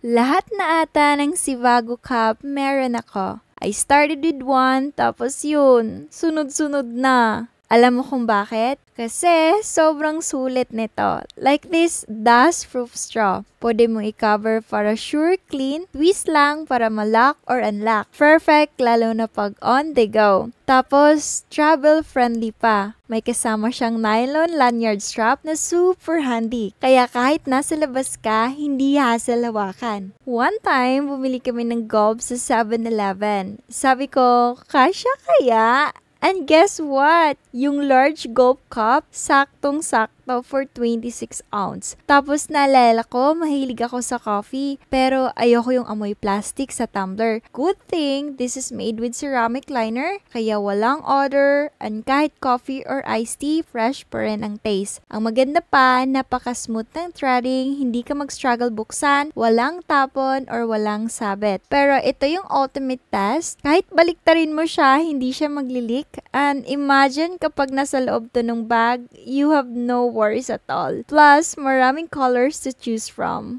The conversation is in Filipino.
Lahat na ata ng Sivago Cup meron ako. I started with one, tapos yun, sunod-sunod na. Alam mo kung bakit? Kasi sobrang sulit nito. Like this dust-proof straw. Pwede mo i-cover para sure clean, twist lang para ma-lock or unlock. Perfect lalo na pag on the go. Tapos, travel-friendly pa. May kasama siyang nylon lanyard strap na super handy. Kaya kahit nasa labas ka, hindi hassle hawakan. One time, bumili kami ng gulp sa 7-Eleven. Sabi ko, kasya kaya? And guess what? Yung large gulp cup, saktong-sakto for 26 ounce. Tapos naalala ko, mahilig ako sa coffee, pero ayoko yung amoy plastic sa tumbler. Good thing, this is made with ceramic liner, kaya walang odor, and kahit coffee or iced tea, fresh pa rin ang taste. Ang maganda pa, napaka-smooth ng threading, hindi ka mag-struggle buksan, walang tapon or walang sabit. Pero ito yung ultimate test, kahit baliktarin mo siya, hindi siya maglilik. And imagine kapag nasa loob to ng bag, you have no worries at all. Plus, maraming colors to choose from.